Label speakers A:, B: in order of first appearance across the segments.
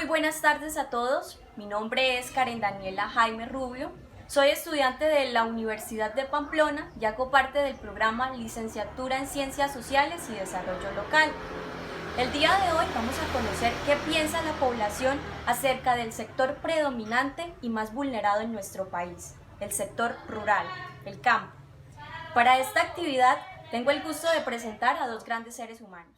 A: Muy buenas tardes a todos. Mi nombre es Karen Daniela Jaime Rubio. Soy estudiante de la Universidad de Pamplona y hago parte del programa Licenciatura en Ciencias Sociales y Desarrollo Local. El día de hoy vamos a conocer qué piensa la población acerca del sector predominante y más vulnerado en nuestro país, el sector rural, el campo. Para esta actividad tengo el gusto de presentar a dos grandes seres humanos.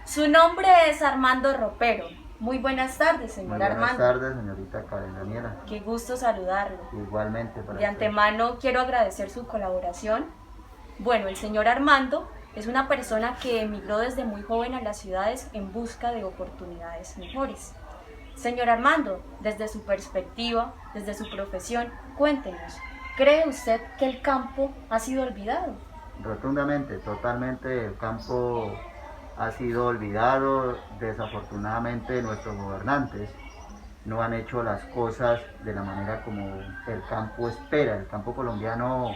A: Su nombre es Armando Ropero. Muy buenas tardes, señor Armando.
B: Buenas tardes, señorita Karen Daniela.
A: Qué gusto saludarlo.
B: Igualmente para
A: De antemano quiero agradecer su colaboración. Bueno, el señor Armando es una persona que emigró desde muy joven a las ciudades en busca de oportunidades mejores. Señor Armando, desde su perspectiva, desde su profesión, cuéntenos, ¿cree usted que el campo ha sido olvidado?
B: Rotundamente, totalmente, el campo ha sido olvidado. Desafortunadamente nuestros gobernantes no han hecho las cosas de la manera como el campo espera. El campo colombiano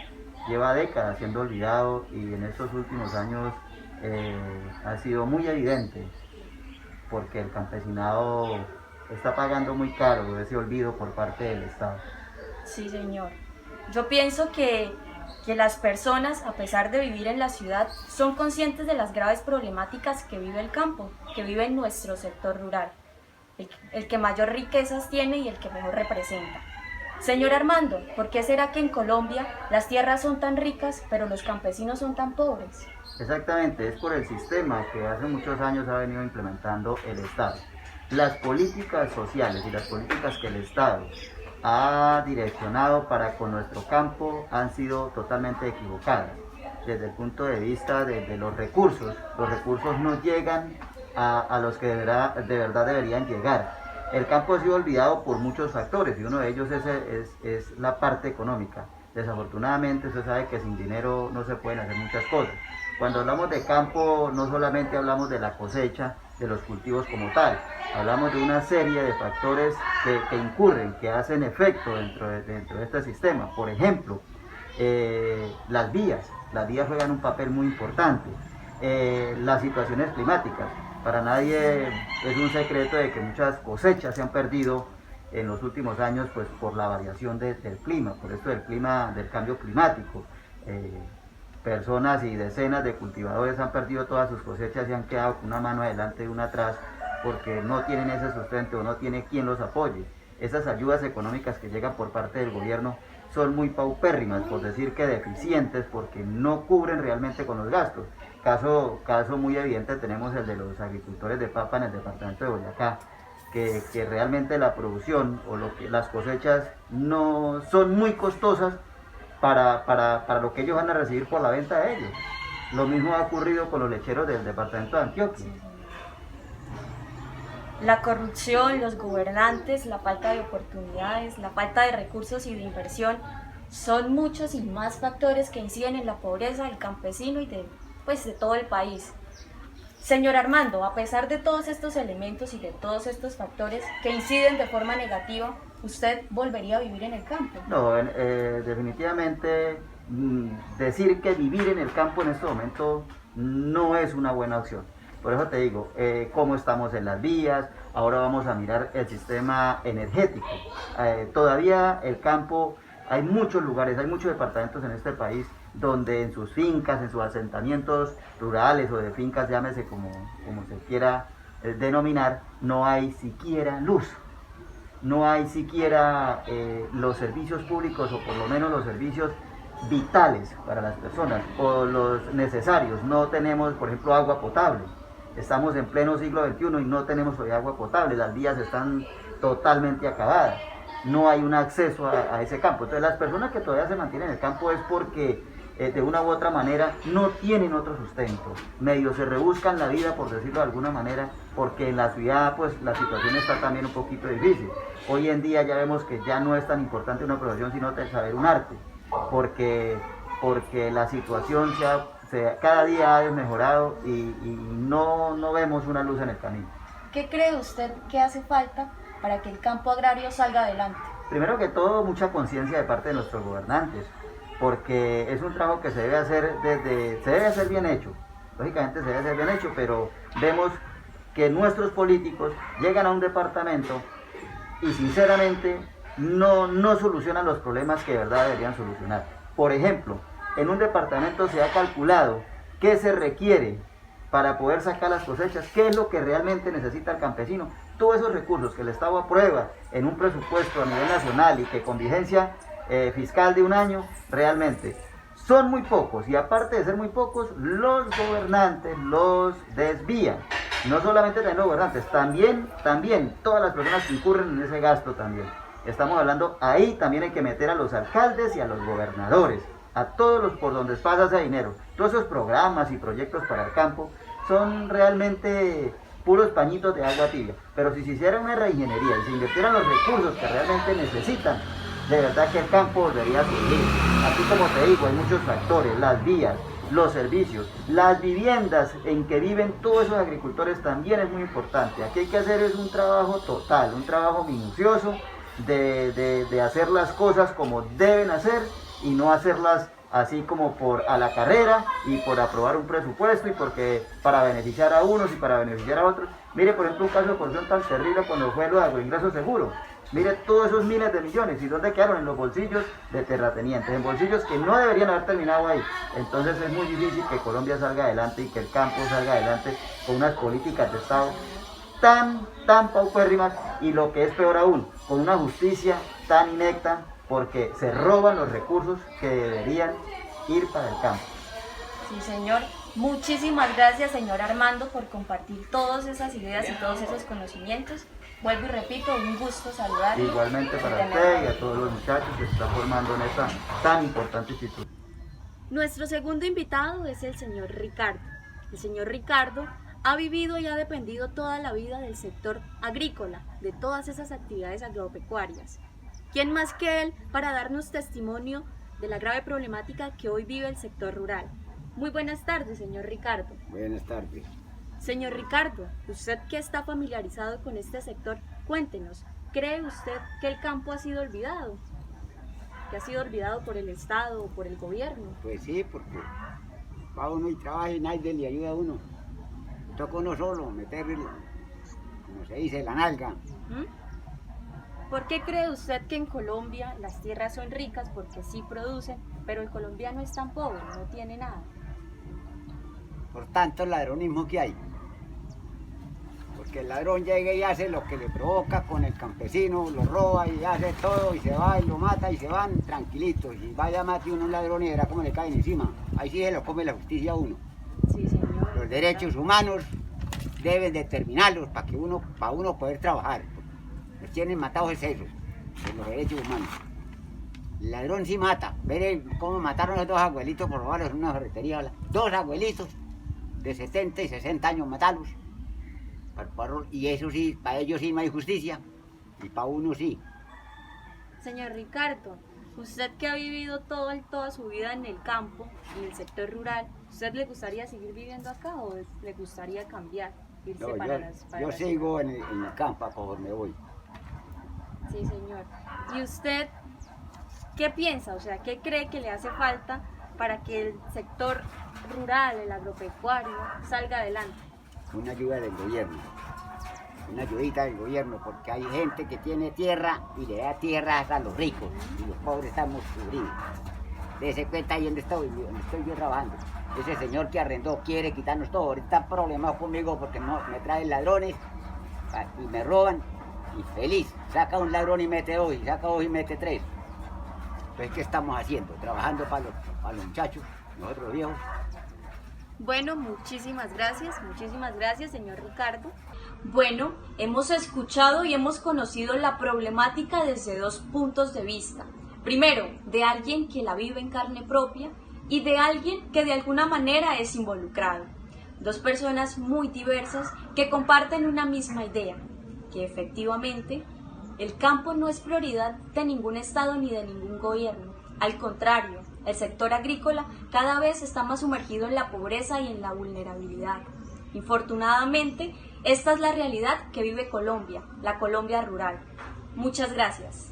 B: lleva décadas siendo olvidado y en estos últimos años ha sido muy evidente porque el campesinado está pagando muy caro ese olvido por parte del Estado.
A: Sí, señor. Yo pienso que las personas, a pesar de vivir en la ciudad, son conscientes de las graves problemáticas que vive el campo, que vive en nuestro sector rural, el que mayor riquezas tiene y el que mejor representa. Señor Armando, ¿por qué será que en Colombia las tierras son tan ricas, pero los campesinos son tan pobres?
B: Exactamente, es por el sistema que hace muchos años ha venido implementando el Estado. Las políticas sociales y las políticas que el Estado ha direccionado para con nuestro campo han sido totalmente equivocadas. Desde el punto de vista de los recursos no llegan a los que de verdad deberían llegar. El campo ha sido olvidado por muchos factores y uno de ellos es la parte económica. Desafortunadamente usted sabe que sin dinero no se pueden hacer muchas cosas. Cuando hablamos de campo no solamente hablamos de la cosecha, de los cultivos como tal, hablamos de una serie de factores que incurren, que hacen efecto dentro de este sistema. Por ejemplo, las vías juegan un papel muy importante. Las situaciones climáticas, para nadie es un secreto de que muchas cosechas se han perdido en los últimos años pues, por la variación del clima, por esto del cambio climático. Personas y decenas de cultivadores han perdido todas sus cosechas y han quedado con una mano adelante y una atrás porque no tienen ese sustento, no tiene quien los apoye. Esas ayudas económicas que llegan por parte del gobierno son muy paupérrimas, por decir que deficientes, porque no cubren realmente con los gastos. Caso muy evidente tenemos el de los agricultores de papa en el departamento de Boyacá, que realmente la producción o las cosechas no son muy costosas para lo que ellos van a recibir por la venta de ellos. Lo mismo ha ocurrido con los lecheros del departamento de Antioquia.
A: La corrupción, los gobernantes, la falta de oportunidades, la falta de recursos y de inversión son muchos y más factores que inciden en la pobreza del campesino y de todo el país. Señor Armando, a pesar de todos estos elementos y de todos estos factores que inciden de forma negativa, ¿usted volvería a vivir en el campo?
B: No, definitivamente decir que vivir en el campo en este momento no es una buena opción. Por eso te digo, cómo estamos en las vías, ahora vamos a mirar el sistema energético. Todavía el campo, hay muchos lugares, hay muchos departamentos en este país donde en sus fincas, en sus asentamientos rurales o de fincas, llámese como se quiera denominar, no hay siquiera luz. No hay siquiera los servicios públicos o por lo menos los servicios vitales para las personas o los necesarios. No tenemos, por ejemplo, agua potable. Estamos en pleno siglo XXI y no tenemos hoy agua potable. Las vías están totalmente acabadas. No hay un acceso a ese campo. Entonces las personas que todavía se mantienen en el campo es porque de una u otra manera no tienen otro sustento, medio se rebuscan la vida, por decirlo de alguna manera, porque en la ciudad pues la situación está también un poquito difícil. Hoy en día ya vemos que ya no es tan importante una profesión sino saber un arte, porque la situación cada día ha desmejorado y no vemos una luz en el camino.
A: ¿Qué cree usted que hace falta para que el campo agrario salga adelante?
B: Primero que todo, mucha conciencia de parte de nuestros gobernantes, porque es un trabajo que se debe hacer bien hecho. Lógicamente se debe hacer bien hecho, pero vemos que nuestros políticos llegan a un departamento y sinceramente no solucionan los problemas que de verdad deberían solucionar. Por ejemplo, en un departamento se ha calculado qué se requiere para poder sacar las cosechas, qué es lo que realmente necesita el campesino. Todos esos recursos que el Estado aprueba en un presupuesto a nivel nacional y que con vigencia fiscal de un año, realmente son muy pocos, y aparte de ser muy pocos, los gobernantes los desvían. No solamente también los gobernantes, también todas las personas que incurren en ese gasto también. Estamos hablando, ahí también hay que meter a los alcaldes y a los gobernadores, a todos los por donde pasa ese dinero. Todos esos programas y proyectos para el campo son realmente puros pañitos de agua tibia. Pero si se hiciera una reingeniería y se invirtieran los recursos que realmente necesitan, de verdad que el campo volvería a surgir. Así como te digo, hay muchos factores, las vías, los servicios, las viviendas en que viven todos esos agricultores también es muy importante. Aquí hay que hacer es un trabajo total, un trabajo minucioso de hacer las cosas como deben hacer y no hacerlas así como por a la carrera y por aprobar un presupuesto y porque para beneficiar a unos y para beneficiar a otros. Mire, por ejemplo, un caso de corrupción tan terrible cuando fue lo de agroingreso seguro. Mire todos esos miles de millones, ¿y dónde quedaron? En los bolsillos de terratenientes, en bolsillos que no deberían haber terminado ahí. Entonces es muy difícil que Colombia salga adelante y que el campo salga adelante con unas políticas de Estado tan paupérrimas y lo que es peor aún, con una justicia tan inecta, porque se roban los recursos que deberían ir para el campo.
A: Sí, señor. Muchísimas gracias, señor Armando, por compartir todas esas ideas y todos esos conocimientos. Vuelvo y repito, un gusto saludarlo.
B: Igualmente para usted y a todos los muchachos que se están formando en esta tan importante institución.
A: Nuestro segundo invitado es el señor Ricardo. El señor Ricardo ha vivido y ha dependido toda la vida del sector agrícola, de todas esas actividades agropecuarias. ¿Quién más que él para darnos testimonio de la grave problemática que hoy vive el sector rural? Muy buenas tardes, señor Ricardo.
C: Buenas tardes.
A: Señor Ricardo, usted que está familiarizado con este sector, cuéntenos, ¿cree usted que el campo ha sido olvidado? ¿Que ha sido olvidado por el Estado o por el gobierno?
C: Pues sí, porque va uno y trabaja y nadie le ayuda a uno. Toca uno solo meterle, como se dice, la nalga.
A: ¿Por qué cree usted que en Colombia las tierras son ricas porque sí producen, pero el colombiano es tan pobre, no tiene nada?
C: Por tanto, el ladronismo que hay. Porque el ladrón llega y hace lo que le provoca con el campesino, lo roba y hace todo y se va y lo mata y se van tranquilitos. Y vaya mate uno un ladrón y verá cómo le caen encima. Ahí sí se lo come la justicia a uno.
A: Sí, señor.
C: Los derechos humanos deben determinarlos para uno poder trabajar. Los tienen matados es eso, de los derechos humanos. El ladrón sí mata. Ver cómo mataron a los dos abuelitos por robarlos en una ferretería. Dos abuelitos de 70 y 60 años matarlos. Y eso sí, para ellos sí no hay justicia. Y para uno sí.
A: Señor Ricardo, usted que ha vivido toda su vida en el campo, en el sector rural, ¿usted le gustaría seguir viviendo acá o le gustaría cambiar? Irse
C: No,
A: para
C: yo sigo en el campo conforme voy.
A: Sí, señor. ¿Y usted qué piensa? O sea, ¿qué cree que le hace falta para que el sector rural, el agropecuario, salga adelante?
C: Una ayuda del gobierno. Una ayudita del gobierno, porque hay gente que tiene tierra y le da tierra a los ricos y los pobres estamos cubridos. Dese cuenta ahí donde estoy yo trabajando. Ese señor que arrendó quiere quitarnos todo. Ahorita está problemado conmigo porque no, me traen ladrones y me roban. Y feliz, saca un ladrón y mete dos, y saca dos y mete tres. Entonces, ¿qué estamos haciendo? Trabajando para los muchachos, nosotros los viejos.
A: Bueno, muchísimas gracias, señor Ricardo. Bueno, hemos escuchado y hemos conocido la problemática desde dos puntos de vista. Primero, de alguien que la vive en carne propia y de alguien que de alguna manera es involucrado. Dos personas muy diversas que comparten una misma idea, que efectivamente el campo no es prioridad de ningún estado ni de ningún gobierno. Al contrario, el sector agrícola cada vez está más sumergido en la pobreza y en la vulnerabilidad. Infortunadamente, esta es la realidad que vive Colombia, la Colombia rural. Muchas gracias.